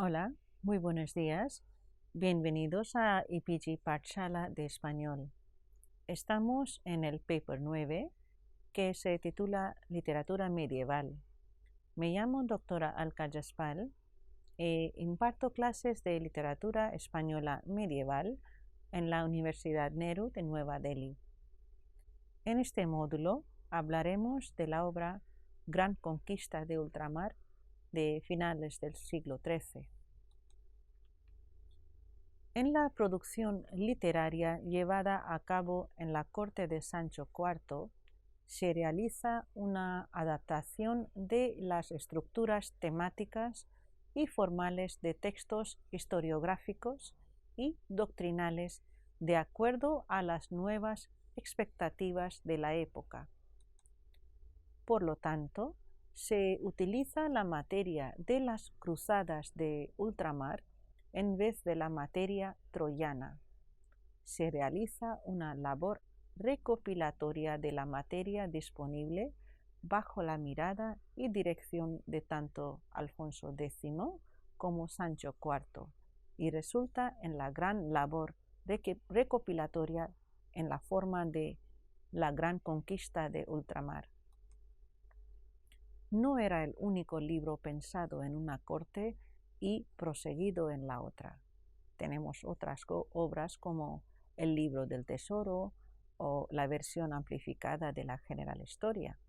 Hola, muy buenos días. Bienvenidos a EPG Pathshala de Español. Estamos en el paper 9 que se titula Literatura Medieval. Me llamo doctora Alka Jaspal e imparto clases de literatura española medieval en la Universidad Nehru de Nueva Delhi. En este módulo hablaremos de la obra Gran Conquista de Ultramar de finales del siglo XIII. En la producción literaria llevada a cabo en la corte de Sancho IV, se realiza una adaptación de las estructuras temáticas y formales de textos historiográficos y doctrinales de acuerdo a las nuevas expectativas de la época. Por lo tanto, se utiliza la materia de las cruzadas de ultramar en vez de la materia troyana. Se realiza una labor recopilatoria de la materia disponible bajo la mirada y dirección de tanto Alfonso X como Sancho IV y resulta en la gran labor recopilatoria en la forma de la Gran Conquista de Ultramar. No era el único libro pensado en una corte y proseguido en la otra. Tenemos otras obras como El libro del tesoro o la versión amplificada de la General Historia.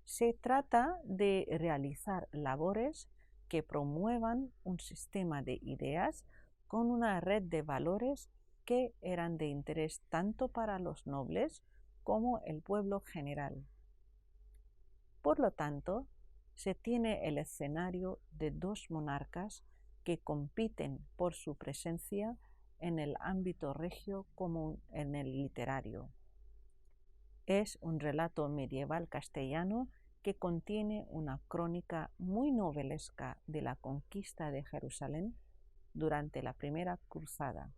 Se trata de realizar labores que promuevan un sistema de ideas con una red de valores que eran de interés tanto para los nobles como el pueblo general. Por lo tanto, se tiene el escenario de dos monarcas que compiten por su presencia en el ámbito regio como en el literario. Es un relato medieval castellano que contiene una crónica muy novelesca de la conquista de Jerusalén durante la Primera Cruzada.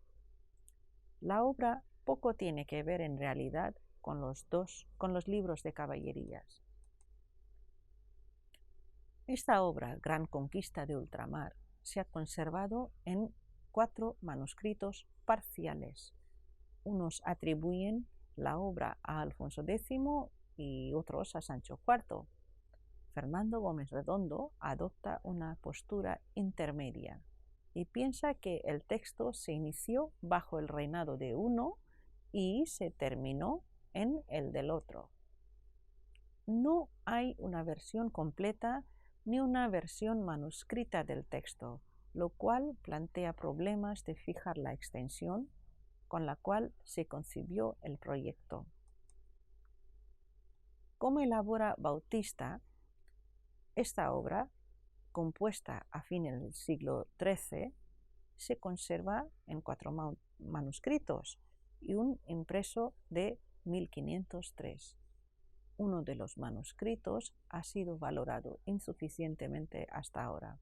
La obra poco tiene que ver en realidad con los libros de caballerías. Esta obra, Gran Conquista de Ultramar, se ha conservado en 4 manuscritos parciales. Unos atribuyen la obra a Alfonso X y otros a Sancho IV. Fernando Gómez Redondo adopta una postura intermedia y piensa que el texto se inició bajo el reinado de uno y se terminó en el del otro. No hay una versión completa ni una versión manuscrita del texto, lo cual plantea problemas de fijar la extensión con la cual se concibió el proyecto. Como elabora Bautista, esta obra, compuesta a fines del siglo XIII, se conserva en 4 manuscritos y un impreso de 1503. Uno de los manuscritos ha sido valorado insuficientemente hasta ahora,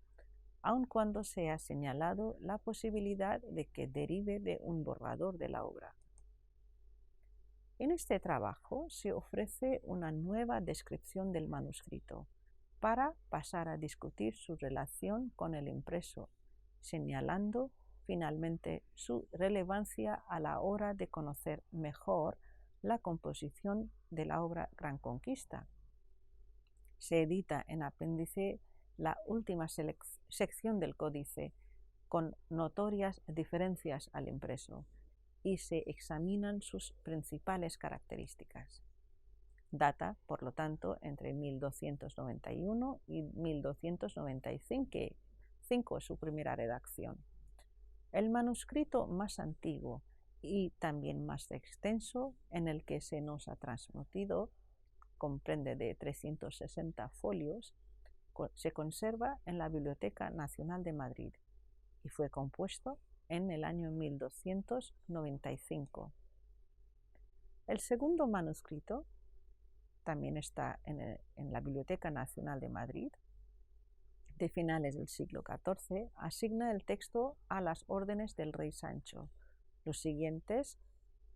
aun cuando se ha señalado la posibilidad de que derive de un borrador de la obra. En este trabajo se ofrece una nueva descripción del manuscrito para pasar a discutir su relación con el impreso, señalando finalmente su relevancia a la hora de conocer mejor la composición de la obra Gran Conquista. Se edita en apéndice la última sección del códice con notorias diferencias al impreso y se examinan sus principales características. Data, por lo tanto, entre 1291 y 1295 su primera redacción. El manuscrito más antiguo y también más extenso en el que se nos ha transmitido, comprende de 360 folios, se conserva en la Biblioteca Nacional de Madrid y fue compuesto en el año 1295. El segundo manuscrito también está en la Biblioteca Nacional de Madrid, de finales del siglo XIV, asigna el texto a las órdenes del rey Sancho. Los siguientes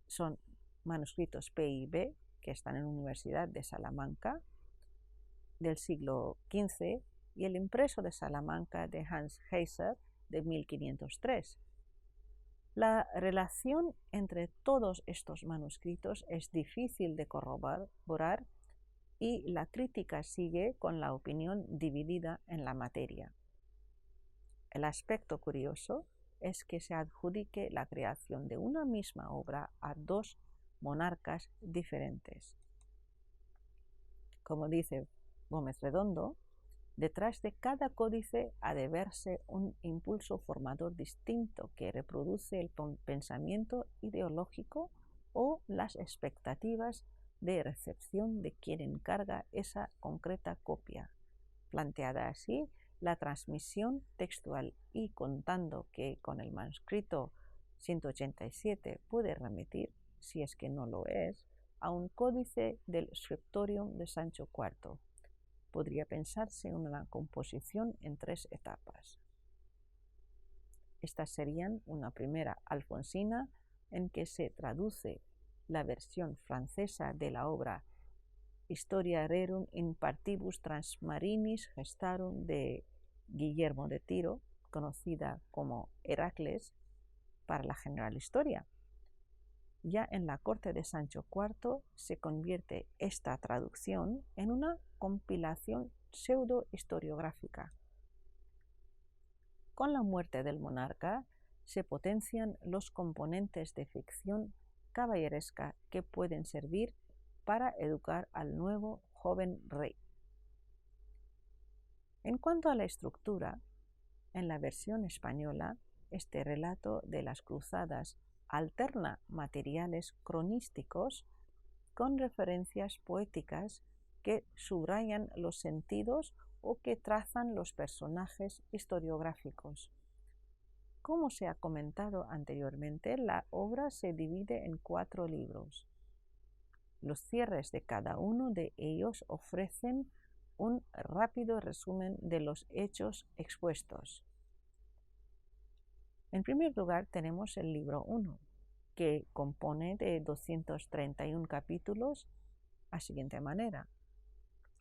son manuscritos P y B, que están en la Universidad de Salamanca, del siglo XV, y el impreso de Salamanca de Hans Heiser de 1503. La relación entre todos estos manuscritos es difícil de corroborar y la crítica sigue con la opinión dividida en la materia. El aspecto curioso es que se adjudique la creación de una misma obra a dos monarcas diferentes. Como dice Gómez Redondo, detrás de cada códice ha de verse un impulso formador distinto que reproduce el pensamiento ideológico o las expectativas de recepción de quien encarga esa concreta copia. Planteada así, la transmisión textual y contando que con el manuscrito 187 puede remitir, si es que no lo es, a un códice del Scriptorium de Sancho IV. Podría pensarse en una composición en 3 etapas. Estas serían una primera alfonsina en que se traduce la versión francesa de la obra Historia Rerum in Partibus Transmarinis Gestarum de Guillermo de Tiro, conocida como Heracles, para la general historia. Ya en la corte de Sancho IV se convierte esta traducción en una compilación pseudo-historiográfica. Con la muerte del monarca se potencian los componentes de ficción caballeresca que pueden servir para educar al nuevo joven rey. En cuanto a la estructura, en la versión española, este relato de las cruzadas alterna materiales cronísticos con referencias poéticas que subrayan los sentidos o que trazan los personajes historiográficos. Como se ha comentado anteriormente, la obra se divide en 4 libros. Los cierres de cada uno de ellos ofrecen un rápido resumen de los hechos expuestos. En primer lugar tenemos el libro 1, que compone de 231 capítulos a siguiente manera.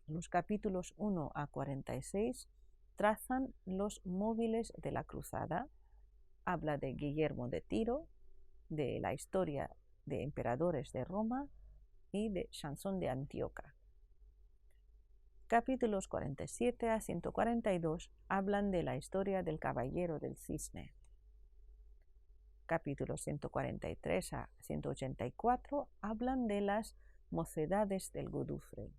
Los capítulos 1 a 46 trazan los móviles de la cruzada, habla de Guillermo de Tiro, de la historia de emperadores de Roma y de Sansón de Antioquía. Capítulos 47 a 142 hablan de la historia del caballero del cisne. Capítulos 143 a 184 hablan de las mocedades del Godufrey.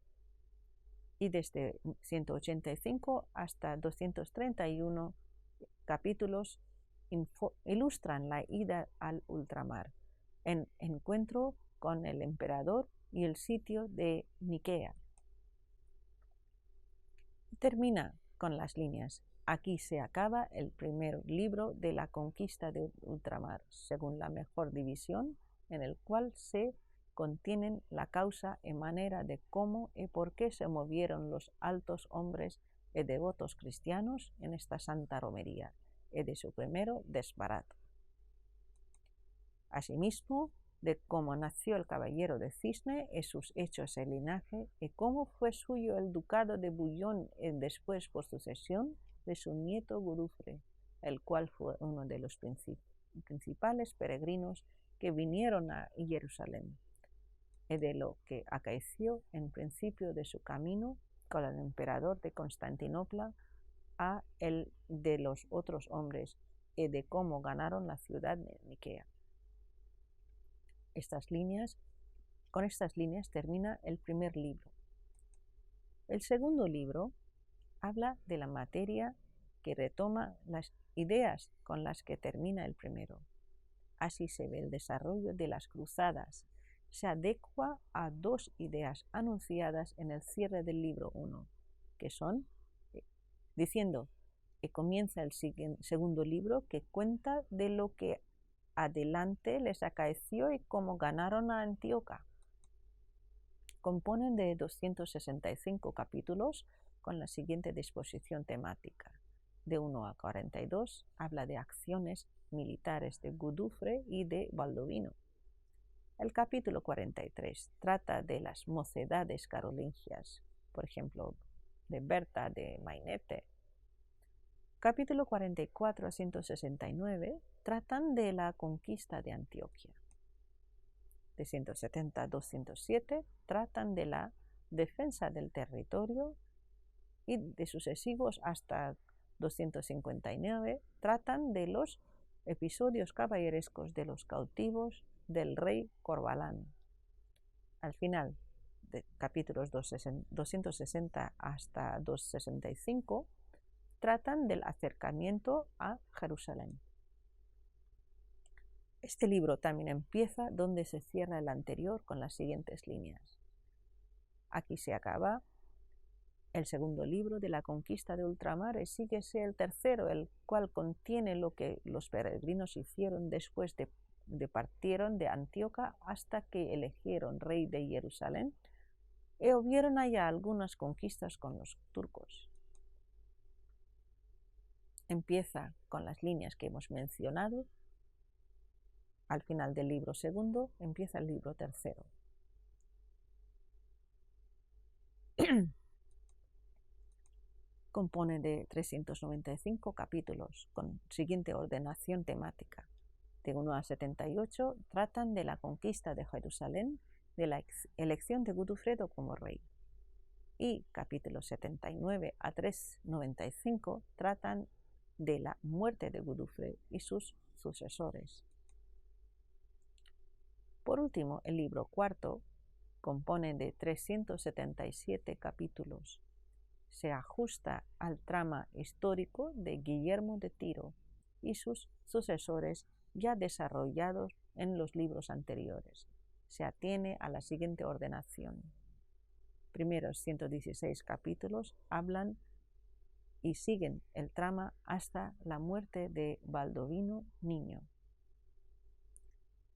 Y desde 185 hasta 231 capítulos ilustran la ida al ultramar, en encuentro con el emperador y el sitio de Niquea. Termina con las líneas: aquí se acaba el primer libro de la conquista de ultramar, según la mejor división, en el cual se contienen la causa y manera de cómo y por qué se movieron los altos hombres y devotos cristianos en esta santa romería, y de su primero desbarato. Asimismo, de cómo nació el caballero de Cisne y sus hechos y linaje, y cómo fue suyo el ducado de Bouillon y después por sucesión de su nieto Godufrey, el cual fue uno de los principales peregrinos que vinieron a Jerusalén, y de lo que acaeció en principio de su camino con el emperador de Constantinopla a el de los otros hombres, y de cómo ganaron la ciudad de Niquea. Con estas líneas termina el primer libro. El segundo libro habla de la materia que retoma las ideas con las que termina el primero. Así se ve el desarrollo de las cruzadas. Se adecua a 2 ideas anunciadas en el cierre del libro 1, que son, diciendo que comienza el segundo libro que cuenta de lo que adelante les acaeció y cómo ganaron a Antioquía. Componen de 265 capítulos con la siguiente disposición temática. De 1 a 42 habla de acciones militares de Godufrey y de Baldovino. El capítulo 43 trata de las mocedades carolingias, por ejemplo, de Berta de Mainete. Capítulo 44 a 169 tratan de la conquista de Antioquia. De 170 a 207 tratan de la defensa del territorio y de sucesivos hasta 259 tratan de los episodios caballerescos de los cautivos del rey Corbalán. Al final de capítulos 260 hasta 265 tratan del acercamiento a Jerusalén. Este libro también empieza donde se cierra el anterior con las siguientes líneas. Aquí se acaba el segundo libro de la conquista de ultramar y síguese el tercero, el cual contiene lo que los peregrinos hicieron después de partieron de Antioquía hasta que eligieron rey de Jerusalén y hubieron allá algunas conquistas con los turcos. Empieza con las líneas que hemos mencionado. Al final del libro segundo empieza el libro tercero. Compone de 395 capítulos con siguiente ordenación temática. De 1 a 78 tratan de la conquista de Jerusalén, de la elección de Godofredo como rey. Y capítulos 79 a 395 tratan de la muerte de Godofredo y sus sucesores. Por último, el libro cuarto compone de 377 capítulos. Se ajusta al trama histórico de Guillermo de Tiro y sus sucesores ya desarrollados en los libros anteriores. Se atiene a la siguiente ordenación. Primeros 116 capítulos hablan y siguen el trama hasta la muerte de Baldovino Niño.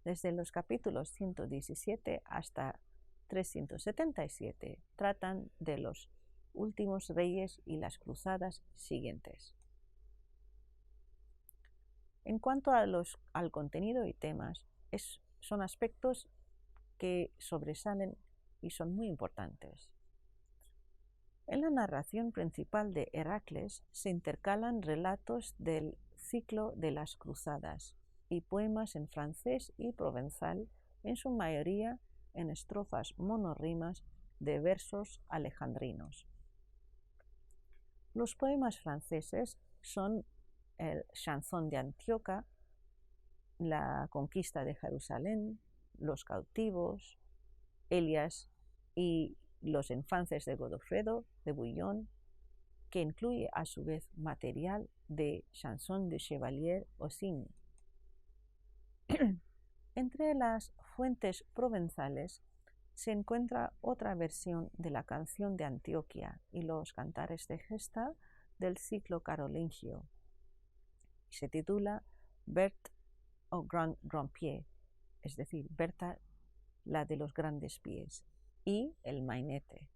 Desde los capítulos 117 hasta 377 tratan de los últimos reyes y las cruzadas siguientes. En cuanto al contenido y temas, son aspectos que sobresalen y son muy importantes. En la narración principal de Heracles se intercalan relatos del ciclo de las cruzadas y poemas en francés y provenzal, en su mayoría en estrofas monorrimas de versos alejandrinos. Los poemas franceses son el Chanson de Antioquia, la conquista de Jerusalén, los cautivos, Elias y los infantes de Godofredo de Bouillon, que incluye a su vez material de Chanson de Chevalier Ossini. Entre las fuentes provenzales se encuentra otra versión de la canción de Antioquia y los cantares de gesta del ciclo carolingio. Se titula Berthe au grand pied, es decir, Berta la de los grandes pies, y el Mainete,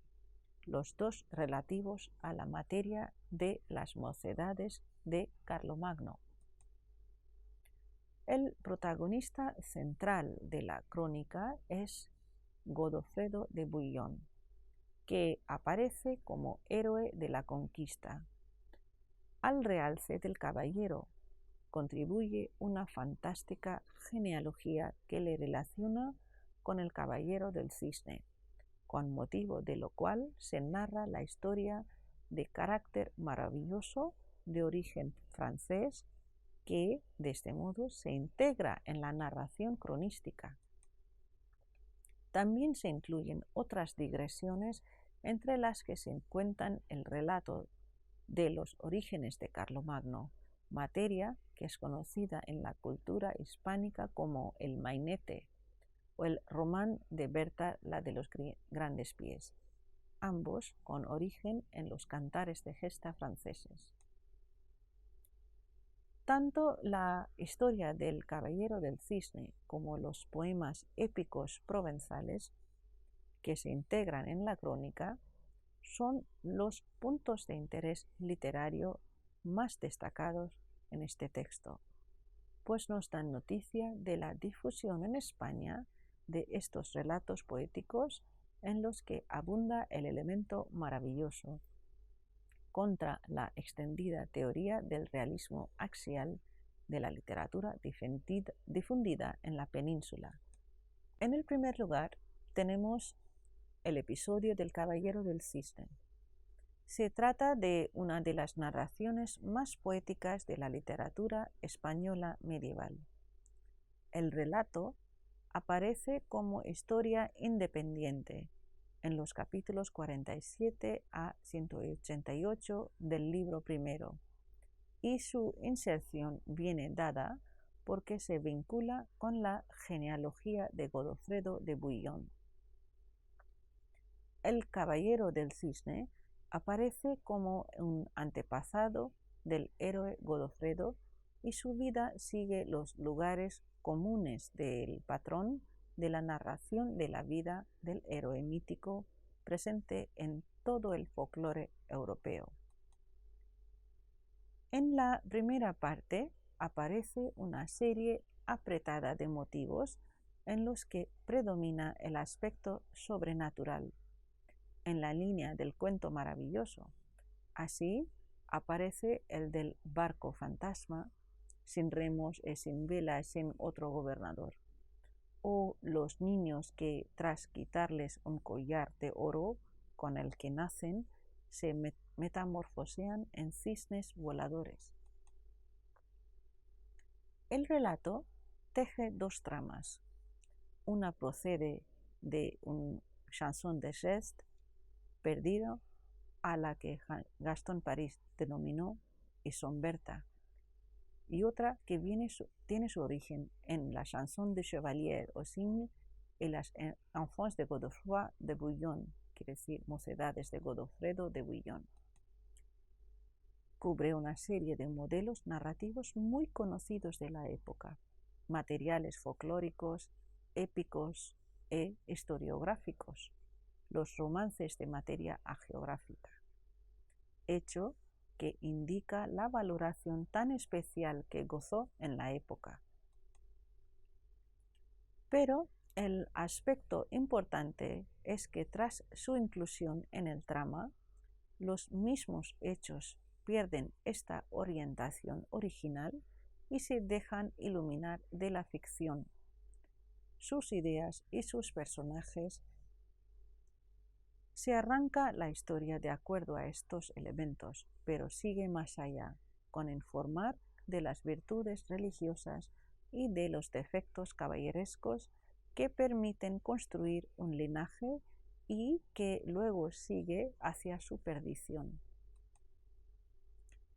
los dos relativos a la materia de las mocedades de Carlomagno. El protagonista central de la crónica es Godofredo de Bouillon, que aparece como héroe de la conquista. Al realce del caballero contribuye una fantástica genealogía que le relaciona con el caballero del cisne, con motivo de lo cual se narra la historia de carácter maravilloso de origen francés que, de este modo, se integra en la narración cronística. También se incluyen otras digresiones entre las que se encuentran el relato de los orígenes de Carlomagno, materia que es conocida en la cultura hispánica como el Mainete o el Román de Berta la de los grandes pies, ambos con origen en los cantares de gesta franceses. Tanto la historia del Caballero del Cisne como los poemas épicos provenzales que se integran en la crónica son los puntos de interés literario más destacados en este texto, pues nos dan noticia de la difusión en España de estos relatos poéticos en los que abunda el elemento maravilloso contra la extendida teoría del realismo axial de la literatura difundida en la península. En el primer lugar, tenemos el episodio del Caballero del Cisne. Se trata de una de las narraciones más poéticas de la literatura española medieval. El relato aparece como historia independiente en los capítulos 47 a 188 del libro primero, y su inserción viene dada porque se vincula con la genealogía de Godofredo de Bouillon. El Caballero del Cisne aparece como un antepasado del héroe Godofredo y su vida sigue los lugares comunes del patrón de la narración de la vida del héroe mítico presente en todo el folclore europeo. En la primera parte aparece una serie apretada de motivos en los que predomina el aspecto sobrenatural, en la línea del cuento maravilloso. Así aparece el del barco fantasma, sin remos y sin velas, sin otro gobernador, o los niños que, tras quitarles un collar de oro con el que nacen, se metamorfosean en cisnes voladores. El relato teje dos tramas. Una procede de un chanson de geste perdido, a la que Gaston Paris denominó Isomberta, y otra que tiene su origen en la chanson de Chevalier au Cygne y las enfants de Godefroy de Bouillon, quiere decir mocedades de Godofredo de Bouillon. Cubre una serie de modelos narrativos muy conocidos de la época, materiales folclóricos, épicos e historiográficos, los romances de materia hagiográfica, hecho que indica la valoración tan especial que gozó en la época. Pero el aspecto importante es que tras su inclusión en el trama, los mismos hechos pierden esta orientación original y se dejan iluminar de la ficción. Sus ideas y sus personajes se arranca la historia de acuerdo a estos elementos, pero sigue más allá, con informar de las virtudes religiosas y de los defectos caballerescos que permiten construir un linaje y que luego sigue hacia su perdición.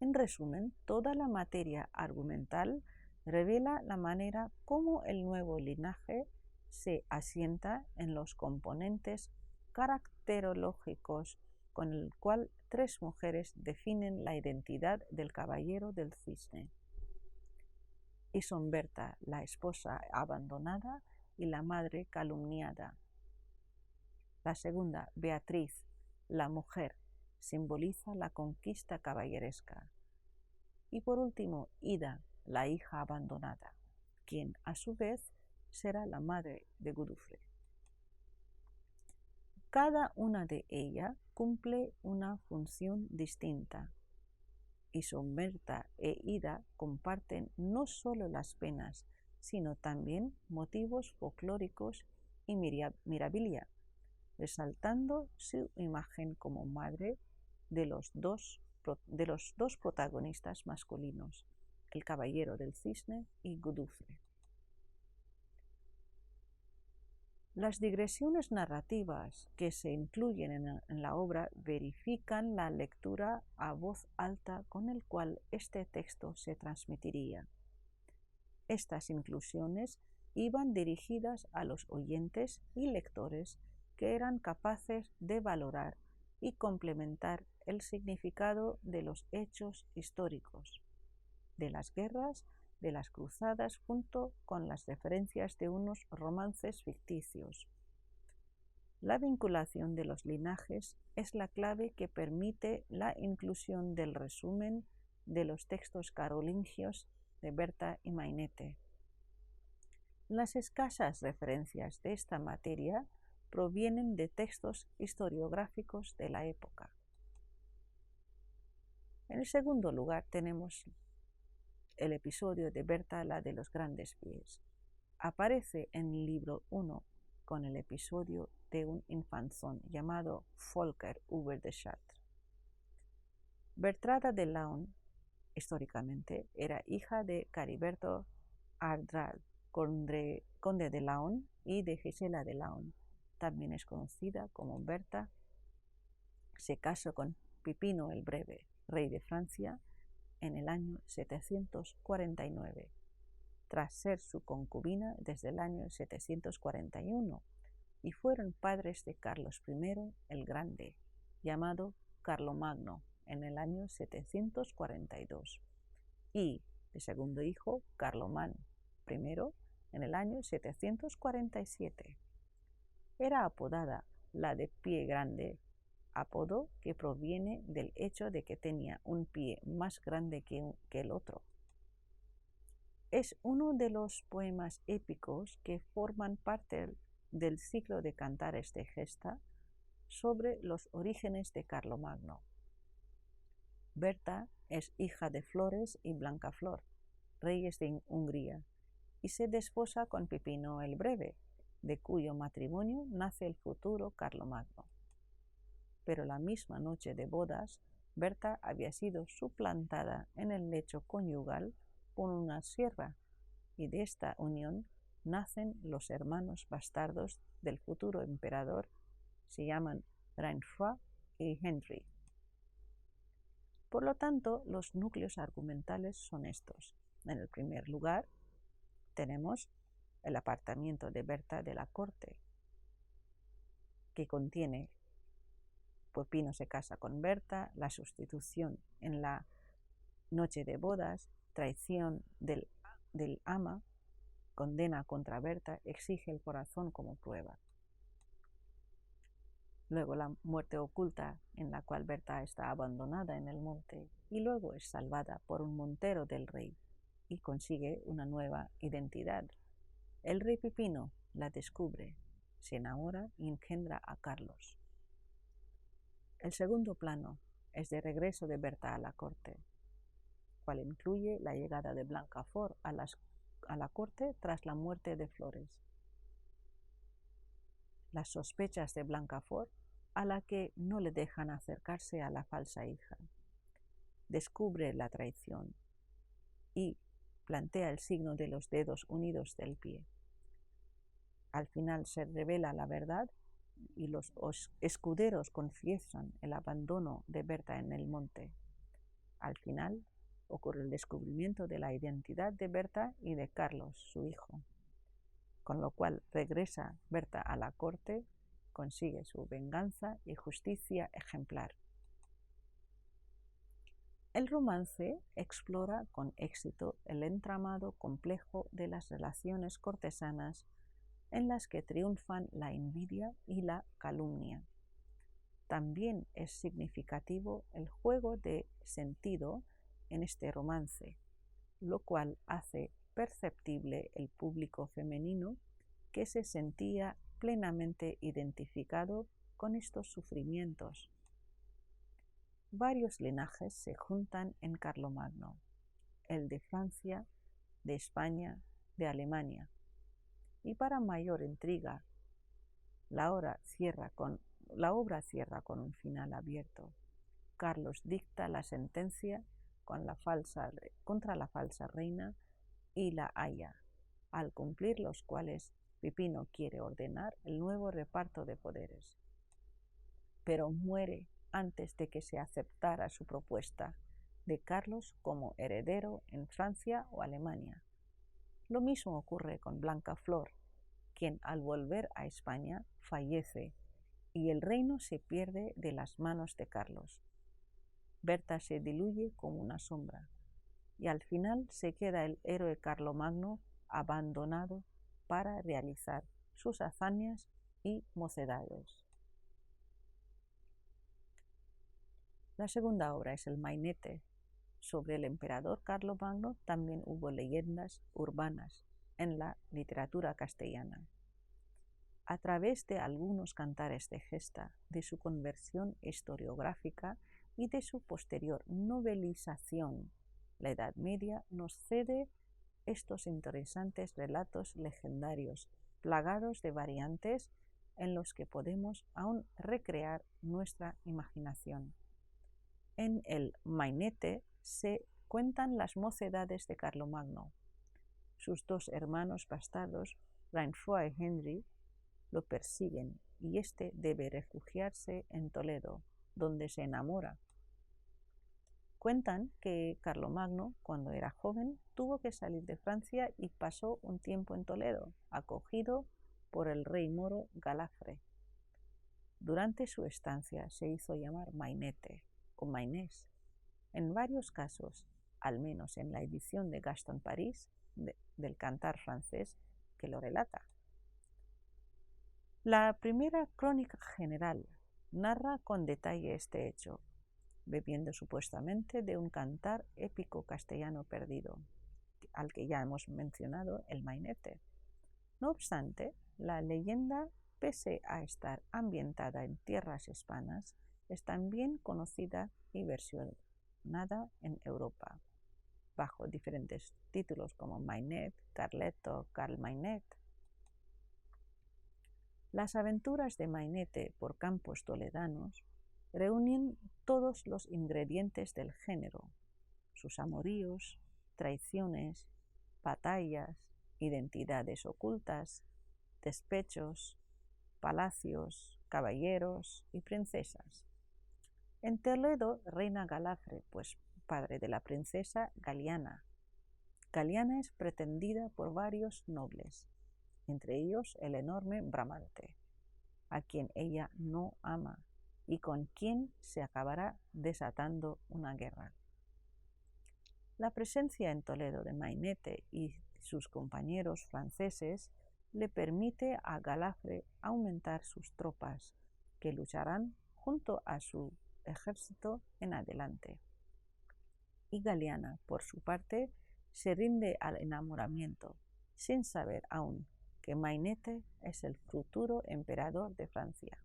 En resumen, toda la materia argumental revela la manera como el nuevo linaje se asienta en los componentes caracterológicos con el cual tres mujeres definen la identidad del Caballero del Cisne. Isomberta, la esposa abandonada y la madre calumniada. La segunda, Beatriz, la mujer, simboliza la conquista caballeresca. Y por último, Ida, la hija abandonada, quien a su vez será la madre de Godofredo. Cada una de ellas cumple una función distinta. Isomberta e Ida comparten no solo las penas, sino también motivos folclóricos y mirabilia, resaltando su imagen como madre de los dos protagonistas masculinos, el Caballero del Cisne y Godofredo. Las digresiones narrativas que se incluyen en la obra verifican la lectura a voz alta con el cual este texto se transmitiría. Estas inclusiones iban dirigidas a los oyentes y lectores que eran capaces de valorar y complementar el significado de los hechos históricos, de las guerras, de las cruzadas, junto con las referencias de unos romances ficticios. La vinculación de los linajes es la clave que permite la inclusión del resumen de los textos carolingios de Berta y Mainete. Las escasas referencias de esta materia provienen de textos historiográficos de la época. En el segundo lugar tenemos el episodio de Berta, la de los grandes pies. Aparece en el libro 1 con el episodio de un infanzón llamado Volker über de Chartres. Bertrada de Laon, históricamente, era hija de Cariberto Ardral, conde de Laon, y de Gisela de Laon. También es conocida como Berta. Se casó con Pipino el Breve, rey de Francia, en el año 749, tras ser su concubina desde el año 741, y fueron padres de Carlos I el Grande, llamado Carlomagno, en el año 742, y de segundo hijo, Carlomán I, en el año 747. Era apodada la de pie grande, apodo que proviene del hecho de que tenía un pie más grande que el otro. Es uno de los poemas épicos que forman parte del ciclo de cantares de gesta sobre los orígenes de Carlomagno. Berta es hija de Flores y Blancaflor, reyes de Hungría, y se desposa con Pipino el Breve, de cuyo matrimonio nace el futuro Carlomagno. Pero la misma noche de bodas, Berta había sido suplantada en el lecho conyugal por una sierva, y de esta unión nacen los hermanos bastardos del futuro emperador, se llaman Rainfroid y Henry. Por lo tanto, los núcleos argumentales son estos. En el primer lugar, tenemos el apartamiento de Berta de la corte, que contiene Pipino se casa con Berta, la sustitución en la noche de bodas, traición del ama, condena contra Berta, exige el corazón como prueba. Luego la muerte oculta, en la cual Berta está abandonada en el monte, y luego es salvada por un montero del rey y consigue una nueva identidad. El rey Pipino la descubre, se enamora y engendra a Carlos. El segundo plano es de regreso de Berta a la corte, cual incluye la llegada de Blancaflor a la corte tras la muerte de Flores. Las sospechas de Blancaflor, a la que no le dejan acercarse a la falsa hija. Descubre la traición y plantea el signo de los dedos unidos del pie. Al final se revela la verdad y los escuderos confiesan el abandono de Berta en el monte. Al final ocurre el descubrimiento de la identidad de Berta y de Carlos, su hijo, con lo cual regresa Berta a la corte, consigue su venganza y justicia ejemplar. El romance explora con éxito el entramado complejo de las relaciones cortesanas en las que triunfan la envidia y la calumnia. También es significativo el juego de sentido en este romance, lo cual hace perceptible el público femenino que se sentía plenamente identificado con estos sufrimientos. Varios linajes se juntan en Carlomagno, el de Francia, de España, de Alemania. Y para mayor intriga, la obra cierra con un final abierto. Carlos dicta la sentencia contra la falsa reina y la haya, al cumplir los cuales Pipino quiere ordenar el nuevo reparto de poderes. Pero muere antes de que se aceptara su propuesta de Carlos como heredero en Francia o Alemania. Lo mismo ocurre con Blancaflor, quien al volver a España fallece y el reino se pierde de las manos de Carlos. Berta se diluye como una sombra y al final se queda el héroe Carlomagno abandonado para realizar sus hazañas y mocedades. La segunda obra es el Mainete. Sobre el emperador Carlomagno también hubo leyendas urbanas en la literatura castellana. A través de algunos cantares de gesta de su conversión historiográfica y de su posterior novelización, la Edad Media nos cede estos interesantes relatos legendarios, plagados de variantes en los que podemos aún recrear nuestra imaginación. En el Mainete se cuentan las mocedades de Carlomagno. Sus dos hermanos bastardos, Rainfroy y Henry, lo persiguen y éste debe refugiarse en Toledo, donde se enamora. Cuentan que Carlomagno, cuando era joven, tuvo que salir de Francia y pasó un tiempo en Toledo, acogido por el rey moro Galafre. Durante su estancia se hizo llamar Mainete o Mainés. En varios casos, al menos en la edición de Gaston Paris, del Cantar francés, que lo relata. La primera crónica general narra con detalle este hecho, bebiendo supuestamente de un cantar épico castellano perdido, al que ya hemos mencionado, el Mainete. No obstante, la leyenda, pese a estar ambientada en tierras hispanas, es también conocida y versionada en Europa, bajo diferentes títulos como Mainet, Carleto, Carl Mainet. Las aventuras de Mainete por campos toledanos reúnen todos los ingredientes del género, sus amoríos, traiciones, batallas, identidades ocultas, despechos, palacios, caballeros y princesas. En Toledo reina Galafre, pues padre de la princesa Galiana. Galiana es pretendida por varios nobles, entre ellos el enorme Bramante, a quien ella no ama y con quien se acabará desatando una guerra. La presencia en Toledo de Mainete y sus compañeros franceses le permite a Galafre aumentar sus tropas, que lucharán junto a su ejército en adelante. Y Galiana, por su parte, se rinde al enamoramiento, sin saber aún que Mainete es el futuro emperador de Francia.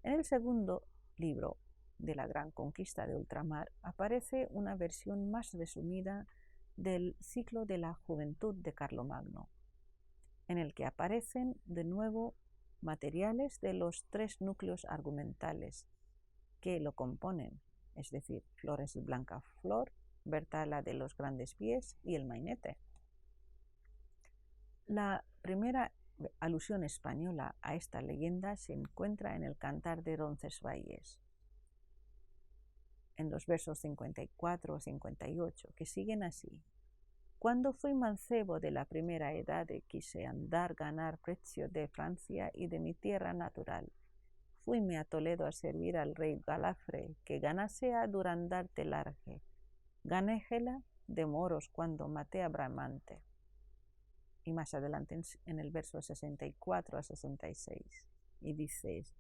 En el segundo libro de la Gran Conquista de Ultramar aparece una versión más resumida del ciclo de la juventud de Carlomagno, en el que aparecen de nuevo materiales de los tres núcleos argumentales que lo componen, es decir, Flores y Blancaflor, Bertala de los Grandes Pies y el Mainete. La primera alusión española a esta leyenda se encuentra en el Cantar de Roncesvalles, en los versos 54 o 58, que siguen así. Cuando fui mancebo de la primera edad quise andar ganar precio de Francia y de mi tierra natural. Fuime a Toledo a servir al rey Galafre, que ganase a Durandarte largue. Ganéjela de moros cuando maté a Bramante. Y más adelante en el verso 64 a 66, y dices,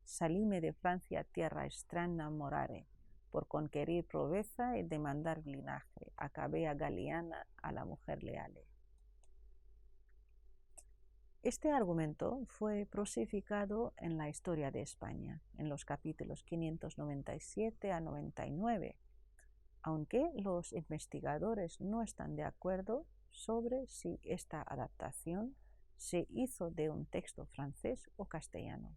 salíme de Francia tierra extraña morare, por conquerir proveza y demandar linaje, acabé a Galiana, a la mujer leale. Este argumento fue prosificado en la historia de España, en los capítulos 597 a 99, aunque los investigadores no están de acuerdo sobre si esta adaptación se hizo de un texto francés o castellano.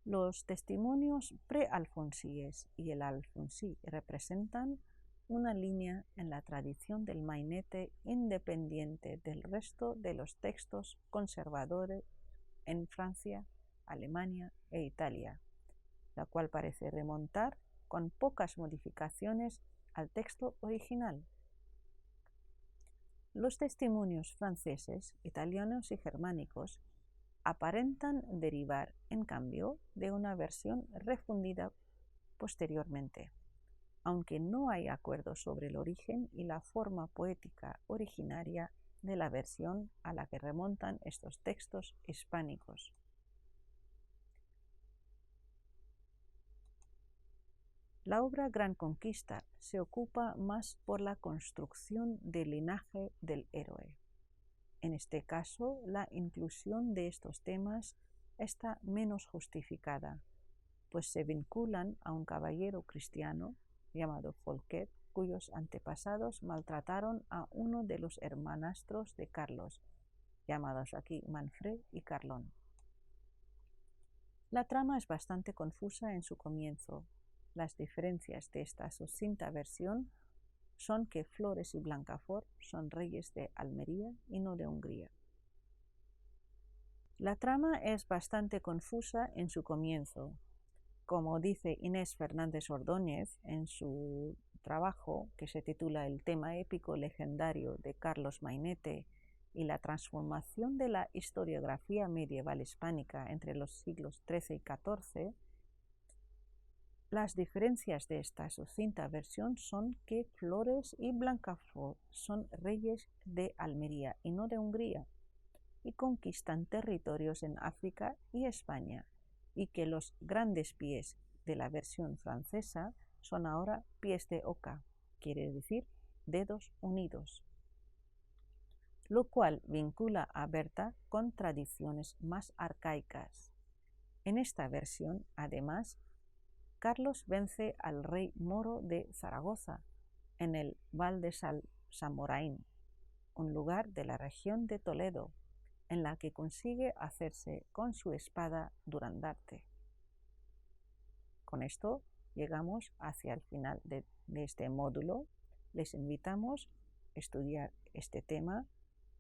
Los testimonios pre-alfonsíes y el alfonsí representan una línea en la tradición del Mainete independiente del resto de los textos conservadores en Francia, Alemania e Italia, la cual parece remontar con pocas modificaciones al texto original. Los testimonios franceses, italianos y germánicos aparentan derivar, en cambio, de una versión refundida posteriormente, aunque no hay acuerdo sobre el origen y la forma poética originaria de la versión a la que remontan estos textos hispánicos. La obra Gran Conquista se ocupa más por la construcción del linaje del héroe. En este caso, la inclusión de estos temas está menos justificada, pues se vinculan a un caballero cristiano llamado Folquet, cuyos antepasados maltrataron a uno de los hermanastros de Carlos, llamados aquí Manfred y Carlón. La trama es bastante confusa en su comienzo. Las diferencias de esta sucinta versión son que Flores y Blancafort son reyes de Almería y no de Hungría. La trama es bastante confusa en su comienzo. Como dice Inés Fernández Ordóñez en su trabajo que se titula El tema épico legendario de Carlos Mainete y la transformación de la historiografía medieval hispánica entre los siglos XIII y XIV, las diferencias de esta sucinta versión son que Flores y Blancafort son reyes de Almería y no de Hungría, y conquistan territorios en África y España, y que los grandes pies de la versión francesa son ahora pies de oca, quiere decir dedos unidos, lo cual vincula a Berta con tradiciones más arcaicas. En esta versión, además, Carlos vence al rey moro de Zaragoza en el Val de Samoraín, un lugar de la región de Toledo, en la que consigue hacerse con su espada Durandarte. Con esto llegamos hacia el final de este módulo. Les invitamos a estudiar este tema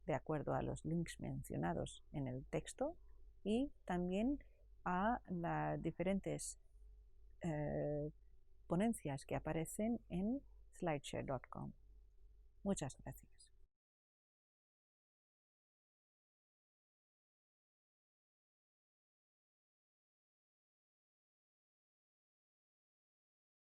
de acuerdo a los links mencionados en el texto y también a las diferentes ponencias que aparecen en slideshare.com. Muchas gracias.